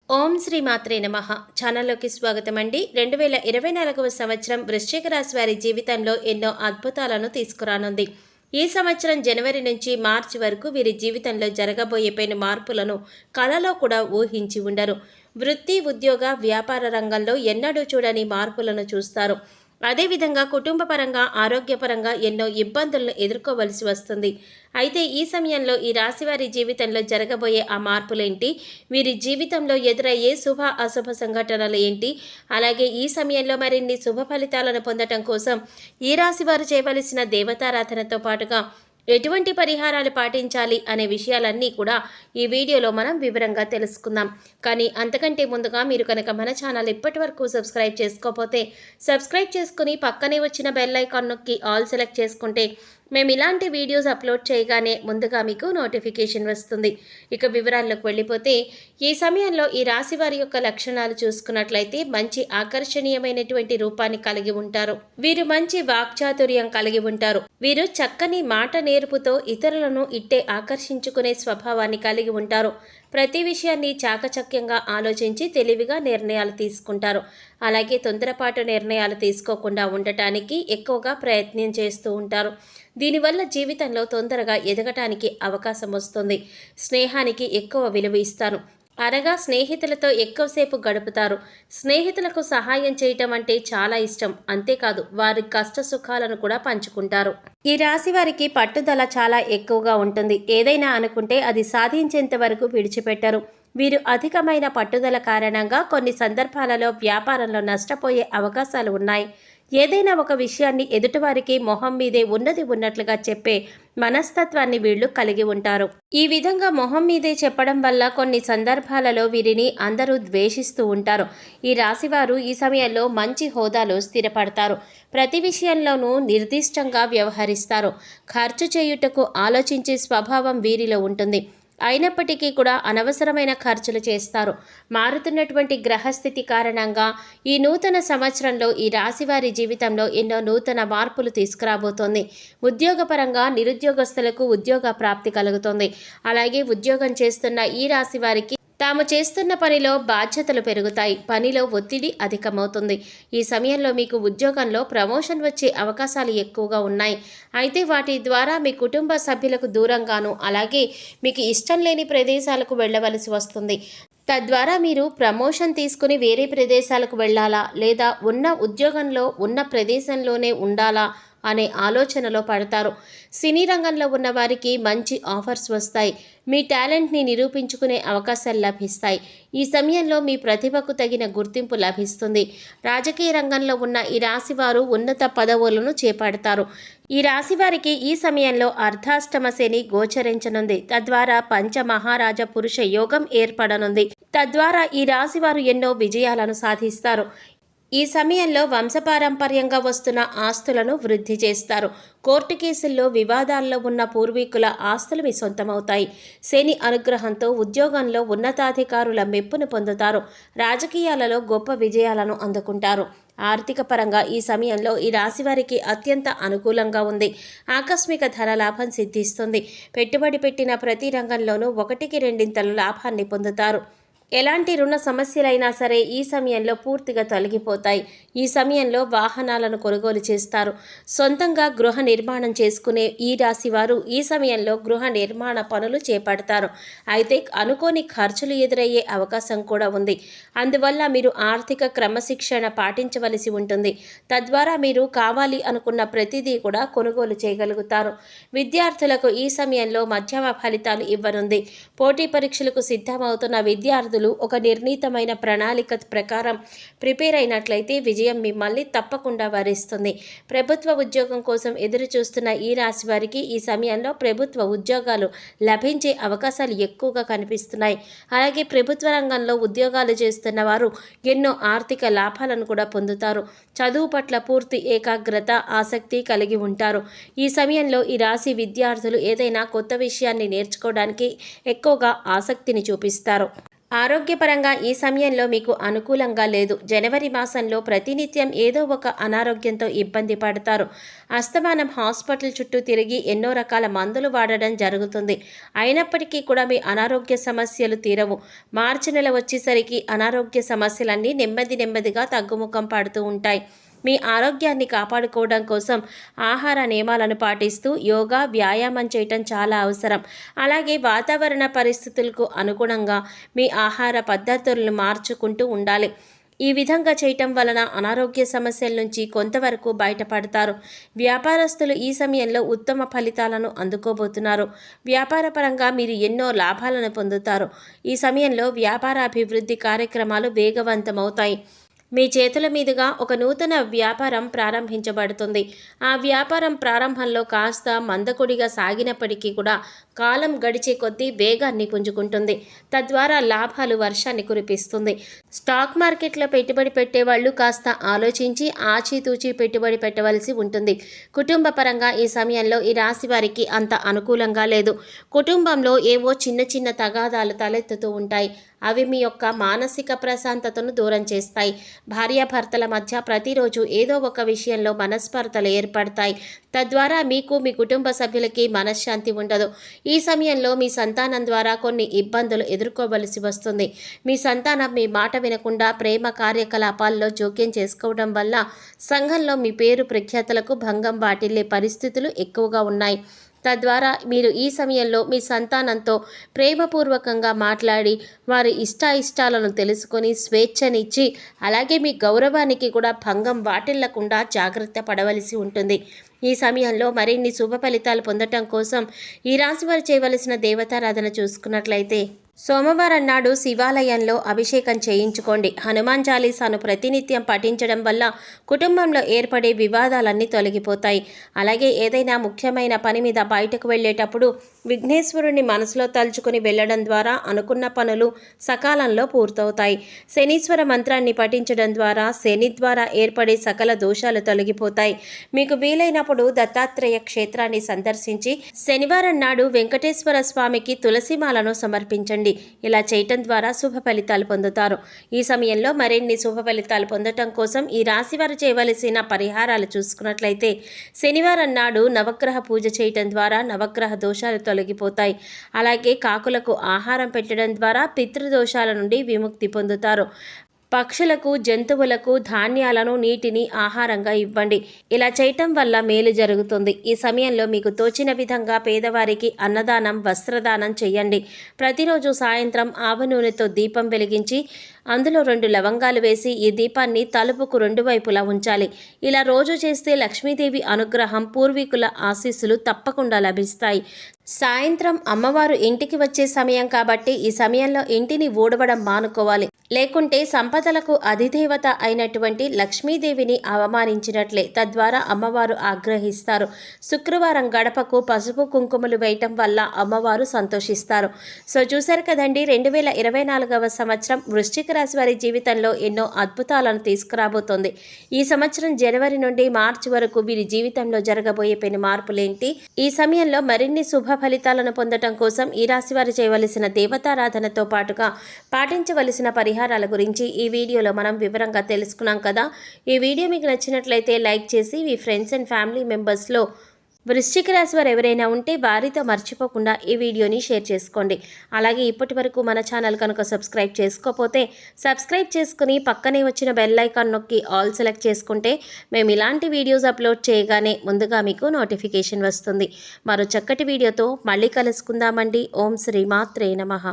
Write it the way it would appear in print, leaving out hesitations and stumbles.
ఓం శ్రీ మాత్రే నమః. ఛానల్లోకి స్వాగతం అండి. 2024వ సంవత్సరం వృశ్చిక రాశి వారి జీవితంలో ఎన్నో అద్భుతాలను తీసుకురానుంది. ఈ సంవత్సరం జనవరి నుంచి మార్చి వరకు వీరి జీవితంలో జరగబోయే పెను మార్పులను కలలో కూడా ఊహించి ఉండరు. వృత్తి, ఉద్యోగ, వ్యాపార రంగంలో ఎన్నడూ చూడని మార్పులను చూస్తారు. అదేవిధంగా కుటుంబపరంగా, ఆరోగ్యపరంగా ఎన్నో ఇబ్బందులను ఎదుర్కోవలసి వస్తుంది. అయితే ఈ సమయంలో ఈ రాశివారి జీవితంలో జరగబోయే ఆ మార్పులేంటి, వీరి జీవితంలో ఎదురయ్యే శుభ అశుభ సంఘటనలు ఏంటి, అలాగే ఈ సమయంలో మరిన్ని శుభ ఫలితాలను పొందటం కోసం ఈ రాశివారు చేయవలసిన దేవతారాధనతో పాటుగా ఎటువంటి పరిహారాలు పాటించాలి అనే విషయాలన్నీ కూడా ఈ వీడియోలో మనం వివరంగా తెలుసుకుందాం. కానీ అంతకంటే ముందుగా మీరు కనుక మన ఛానల్ ఇప్పటి వరకు సబ్స్క్రైబ్ చేసుకోకపోతే సబ్స్క్రైబ్ చేసుకుని పక్కనే వచ్చిన బెల్ ఐకాన్ నొక్కి ఆల్ సెలెక్ట్ చేసుకుంటే మేము ఇలాంటి వీడియోస్ అప్లోడ్ చేయగానే ముందుగా మీకు నోటిఫికేషన్ వస్తుంది. ఇక వివరాల్లోకి వెళ్ళిపోతే ఈ సమయంలో ఈ రాశి వారి యొక్క లక్షణాలు చూసుకున్నట్లయితే మంచి ఆకర్షణీయమైనటువంటి రూపాన్ని కలిగి ఉంటారు. వీరు మంచి వాక్చాతుర్యం కలిగి ఉంటారు. వీరు చక్కని మాట నేర్పుతో ఇతరులను ఇట్టే ఆకర్షించుకునే స్వభావాన్ని కలిగి ఉంటారు. ప్రతి విషయాన్ని చాకచక్యంగా ఆలోచించి తెలివిగా నిర్ణయాలు తీసుకుంటారు. అలాగే తొందరపాటు నిర్ణయాలు తీసుకోకుండా ఉండటానికి ఎక్కువగా ప్రయత్నం చేస్తూ ఉంటారు. దీనివల్ల జీవితంలో తొందరగా ఎదగటానికి అవకాశం వస్తుంది. స్నేహానికి ఎక్కువ విలువ ఇస్తారు. అనగా స్నేహితులతో ఎక్కువసేపు గడుపుతారు. స్నేహితులకు సహాయం చేయటం అంటే చాలా ఇష్టం. అంతేకాదు వారి కష్ట సుఖాలను కూడా పంచుకుంటారు. ఈ రాశి వారికి పట్టుదల చాలా ఎక్కువగా ఉంటుంది. ఏదైనా అనుకుంటే అది సాధించేంత వరకు విడిచిపెట్టరు. వీరు అధికమైన పట్టుదల కారణంగా కొన్ని సందర్భాలలో వ్యాపారంలో నష్టపోయే అవకాశాలు ఉన్నాయి. ఏదైనా ఒక విషయాన్ని ఎదుటివారికి మొహం మీదే ఉన్నది ఉన్నట్లుగా చెప్పే మనస్తత్వాన్ని వీళ్ళు కలిగి ఉంటారు. ఈ విధంగా మొహం మీదే చెప్పడం వల్ల కొన్ని సందర్భాలలో వీరిని అందరూ ద్వేషిస్తూ ఉంటారు. ఈ రాశివారు ఈ సమయంలో మంచి హోదాలో స్థిరపడతారు. ప్రతి విషయంలోనూ నిర్దిష్టంగా వ్యవహరిస్తారు. ఖర్చు చేయుటకు ఆలోచించే స్వభావం వీరిలో ఉంటుంది. అయినప్పటికీ కూడా అనవసరమైన ఖర్చులు చేస్తారు. మారుతున్నటువంటి గ్రహస్థితి కారణంగా ఈ నూతన సంవత్సరంలో ఈ రాశివారి జీవితంలో ఎన్నో నూతన మార్పులు తీసుకురాబోతోంది. ఉద్యోగపరంగా నిరుద్యోగస్తులకు ఉద్యోగ ప్రాప్తి కలుగుతుంది. అలాగే ఉద్యోగం చేస్తున్న ఈ రాశి వారికి తాము చేస్తున్న పనిలో బాధ్యతలు పెరుగుతాయి. పనిలో ఒత్తిడి అధికమవుతుంది. ఈ సమయంలో మీకు ఉద్యోగంలో ప్రమోషన్ వచ్చే అవకాశాలు ఎక్కువగా ఉన్నాయి. అయితే వాటి ద్వారా మీ కుటుంబ సభ్యులకు దూరంగాను, అలాగే మీకు ఇష్టం లేని ప్రదేశాలకు వెళ్ళవలసి వస్తుంది. తద్వారా మీరు ప్రమోషన్ తీసుకుని వేరే ప్రదేశాలకు వెళ్ళాలా, లేదా ఉన్న ఉద్యోగంలో ఉన్న ప్రదేశంలోనే ఉండాలా అనే ఆలోచనలో పడతారు. సినీ రంగంలో ఉన్న వారికి మంచి ఆఫర్స్ వస్తాయి. మీ టాలెంట్ని నిరూపించుకునే అవకాశాలు లభిస్తాయి. ఈ సమయంలో మీ ప్రతిభకు తగిన గుర్తింపు లభిస్తుంది. రాజకీయ రంగంలో ఉన్న ఈ రాశివారు ఉన్నత పదవులను చేపడతారు. ఈ రాశివారికి ఈ సమయంలో అర్ధాష్టమ శని గోచరించనుంది. తద్వారా పంచమహారాజ పురుష యోగం ఏర్పడనుంది. తద్వారా ఈ రాశివారు ఎన్నో విజయాలను సాధిస్తారు. ఈ సమయంలో వంశపారంపర్యంగా వస్తున్న ఆస్తులను వృద్ధి చేస్తారు. కోర్టు కేసుల్లో వివాదాల్లో ఉన్న పూర్వీకుల ఆస్తులు మీ సొంతమవుతాయి. శని అనుగ్రహంతో ఉద్యోగంలో ఉన్నతాధికారుల మెప్పును పొందుతారు. రాజకీయాలలో గొప్ప విజయాలను అందుకుంటారు. ఆర్థిక పరంగా ఈ సమయంలో ఈ రాశివారికి అత్యంత అనుకూలంగా ఉంది. ఆకస్మిక ధనలాభం సిద్ధిస్తుంది. పెట్టుబడి పెట్టిన ప్రతి రంగంలోనూ 1కి 2 లాభాన్ని పొందుతారు. ఎలాంటి రుణ సమస్యలైనా సరే ఈ సమయంలో పూర్తిగా తొలగిపోతాయి. ఈ సమయంలో వాహనాలను కొనుగోలు చేస్తారు. సొంతంగా గృహ నిర్మాణం చేసుకునే ఈ రాశి వారు ఈ సమయంలో గృహ నిర్మాణ పనులు చేపడతారు. అయితే అనుకోని ఖర్చులు ఎదురయ్యే అవకాశం కూడా ఉంది. అందువల్ల మీరు ఆర్థిక క్రమశిక్షణ పాటించవలసి ఉంటుంది. తద్వారా మీరు కావాలి అనుకున్న ప్రతిదీ కూడా కొనుగోలు చేయగలుగుతారు. విద్యార్థులకు ఈ సమయంలో మధ్యమ ఫలితాలు ఇవ్వనుంది. పోటీ పరీక్షలకు సిద్ధమవుతున్న విద్యార్థులు ఒక నిర్ణీతమైన ప్రణాళిక ప్రకారం ప్రిపేర్ అయినట్లయితే విజయం మిమ్మల్ని తప్పకుండా వరిస్తుంది. ప్రభుత్వ ఉద్యోగం కోసం ఎదురు చూస్తున్న ఈ రాశి వారికి ఈ సమయంలో ప్రభుత్వ ఉద్యోగాలు లభించే అవకాశాలు ఎక్కువగా కనిపిస్తున్నాయి. అలాగే ప్రభుత్వ రంగంలో ఉద్యోగాలు చేస్తున్న వారు ఎన్నో ఆర్థిక లాభాలను కూడా పొందుతారు. చదువు పట్ల పూర్తి ఏకాగ్రత, ఆసక్తి కలిగి ఉంటారు. ఈ సమయంలో ఈ రాశి విద్యార్థులు ఏదైనా కొత్త విషయాన్ని నేర్చుకోవడానికి ఎక్కువగా ఆసక్తిని చూపిస్తారు. ఆరోగ్యపరంగా ఈ సమయంలో మీకు అనుకూలంగా లేదు. జనవరి మాసంలో ప్రతినిత్యం ఏదో ఒక అనారోగ్యంతో ఇబ్బంది పడతారు. అస్తమానం హాస్పిటల్ చుట్టూ తిరిగి ఎన్నో రకాల మందులు వాడడం జరుగుతుంది. అయినప్పటికీ కూడా మీ అనారోగ్య సమస్యలు తీరవు. మార్చి నెల వచ్చేసరికి అనారోగ్య సమస్యలన్నీ నెమ్మదిగా తగ్గుముఖం పడుతూ ఉంటాయి. మీ ఆరోగ్యాన్ని కాపాడుకోవడం కోసం ఆహార నియమాలను పాటిస్తూ యోగా, వ్యాయామం చేయటం చాలా అవసరం. అలాగే వాతావరణ పరిస్థితులకు అనుగుణంగా మీ ఆహార పద్ధతులను మార్చుకుంటూ ఉండాలి. ఈ విధంగా చేయటం వలన అనారోగ్య సమస్యల నుంచి కొంతవరకు బయటపడతారు. వ్యాపారస్తులు ఈ సమయంలో ఉత్తమ ఫలితాలను అందుకోబోతున్నారు. వ్యాపారపరంగా మీరు ఎన్నో లాభాలను పొందుతారు. ఈ సమయంలో వ్యాపార అభివృద్ధి కార్యక్రమాలు వేగవంతమవుతాయి. మీ చేతుల మీదుగా ఒక నూతన వ్యాపారం ప్రారంభించబడుతుంది. ఆ వ్యాపారం ప్రారంభంలో కాస్త మందకొడిగా సాగినప్పటికీ కూడా కాలం గడిచే కొద్దీ వేగాన్ని పుంజుకుంటుంది. తద్వారా లాభాలు వర్షాన్ని కురిపిస్తుంది. స్టాక్ మార్కెట్లో పెట్టుబడి పెట్టేవాళ్ళు కాస్త ఆలోచించి ఆచితూచి పెట్టుబడి పెట్టవలసి ఉంటుంది. కుటుంబ పరంగా ఈ సమయంలో ఈ రాశి వారికి అంత అనుకూలంగా లేదు. కుటుంబంలో ఏవో చిన్న తగాదాలు తలెత్తుతూ ఉంటాయి. అవి మీ యొక్క మానసిక ప్రశాంతతను దూరం చేస్తాయి. భార్యాభర్తల మధ్య ప్రతిరోజు ఏదో ఒక విషయంలో మనస్పర్ధలు ఏర్పడతాయి. తద్వారా మీకు, మీ కుటుంబ సభ్యులకి మనశ్శాంతి ఉండదు. ఈ సమయంలో మీ సంతానం ద్వారా కొన్ని ఇబ్బందులు ఎదుర్కోవలసి వస్తుంది. మీ సంతానం మీ మాట వినకుండా ప్రేమ కార్యకలాపాల్లో జోక్యం చేసుకోవడం వల్ల సంఘంలో మీ పేరు ప్రఖ్యాతలకు భంగం వాటిల్లే పరిస్థితులు ఎక్కువగా ఉన్నాయి. తద్వారా మీరు ఈ సమయంలో మీ సంతానంతో ప్రేమపూర్వకంగా మాట్లాడి వారి ఇష్టాలను తెలుసుకొని స్వేచ్ఛనిచ్చి అలాగే మీ గౌరవానికి కూడా భంగం వాటిల్లకుండా జాగ్రత్త పడవలసి ఉంటుంది. ఈ సమయంలో మరిన్ని శుభ ఫలితాలు పొందటం కోసం ఈ రాశి వారు చేయవలసిన దేవతారాధన చూసుకున్నట్లయితే సోమవారం నాడు శివాలయంలో అభిషేకం చేయించుకోండి. హనుమాన్ చాలీసాను ప్రతినిత్యం పఠించడం వల్ల కుటుంబంలో ఏర్పడే వివాదాలన్నీ తొలగిపోతాయి. అలాగే ఏదైనా ముఖ్యమైన పని మీద బయటకు వెళ్ళేటప్పుడు విఘ్నేశ్వరుని మనసులో తలుచుకుని వెళ్ళడం ద్వారా అనుకున్న పనులు సకాలంలో పూర్తవుతాయి. శనీశ్వర మంత్రాన్ని పఠించడం ద్వారా శని ద్వారా ఏర్పడే సకల దోషాలు తొలగిపోతాయి. మీకు వీలైనప్పుడు దత్తాత్రేయ క్షేత్రాన్ని సందర్శించి శనివారం నాడు వెంకటేశ్వర స్వామికి తులసిమాలను సమర్పించండి. ఇలా చేయటం ద్వారా శుభ ఫలితాలు పొందుతారు. ఈ సమయంలో మరిన్ని శుభ ఫలితాలు పొందటం కోసం ఈ రాశి వారు చేయవలసిన పరిహారాలు చూసుకున్నట్లయితే శనివారం నాడు నవగ్రహ పూజ చేయటం ద్వారా నవగ్రహ దోషాలు తొలగిపోతాయి. అలాగే కాకులకు ఆహారం పెట్టడం ద్వారా పితృదోషాల నుండి విముక్తి పొందుతారు. పక్షులకు, జంతువులకు ధాన్యాలను, నీటిని ఆహారంగా ఇవ్వండి. ఇలా చేయటం వల్ల మేలు జరుగుతుంది. ఈ సమయంలో మీకు తోచిన విధంగా పేదవారికి అన్నదానం, వస్త్రదానం చేయండి. ప్రతిరోజు సాయంత్రం ఆవ నూనెతో దీపం వెలిగించి అందులో 2 లవంగాలు వేసి ఈ దీపాన్ని తలుపుకు 2 వైపులా ఉంచాలి. ఇలా రోజు చేస్తే లక్ష్మీదేవి అనుగ్రహం, పూర్వీకుల ఆశీస్సులు తప్పకుండా లభిస్తాయి. సాయంత్రం అమ్మవారు ఇంటికి వచ్చే సమయం కాబట్టి ఈ సమయంలో ఇంటిని ఊడవడం మానుకోవాలి. లేకుంటే సంపదలకు అధిదేవత అయినటువంటి లక్ష్మీదేవిని అవమానించినట్లే. తద్వారా అమ్మవారు ఆగ్రహిస్తారు. శుక్రవారం గడపకు పసుపు కుంకుమలు వేయటం వల్ల అమ్మవారు సంతోషిస్తారు. సో చూశారు కదండి, 2024వ సంవత్సరం వృశ్చిక రాశి వారి జీవితంలో ఎన్నో అద్భుతాలను తీసుకురాబోతోంది. ఈ సంవత్సరం జనవరి నుండి మార్చి వరకు వీరి జీవితంలో జరగబోయే పెను మార్పులేంటి, ఈ సమయంలో మరిన్ని శుభ ఫలితాలను పొందటం కోసం ఈ రాశి వారు చేయవలసిన దేవతారాధనతో పాటుగా పాటించవలసిన పరిహారాల గురించి ఈ వీడియోలో మనం వివరంగా తెలుసుకున్నాం కదా. ఈ వీడియో మీకు నచ్చినట్లయితే లైక్ చేసి మీ ఫ్రెండ్స్ అండ్ ఫ్యామిలీ మెంబర్స్లో వృశ్చిక రాశి వారు ఎవరైనా ఉంటే వారితో మర్చిపోకుండా ఈ వీడియోని షేర్ చేసుకోండి. అలాగే ఇప్పటి వరకు మన ఛానల్ కనుక సబ్స్క్రైబ్ చేసుకోకపోతే సబ్స్క్రైబ్ చేసుకుని పక్కనే వచ్చిన బెల్ ఐకాన్ నొక్కి ఆల్ సెలెక్ట్ చేసుకుంటే మేము ఇలాంటి వీడియోస్ అప్లోడ్ చేయగానే ముందుగా మీకు నోటిఫికేషన్ వస్తుంది. మరో చక్కటి వీడియోతో మళ్ళీ కలుసుకుందామండి. ఓం శ్రీ మాత్రే నమః.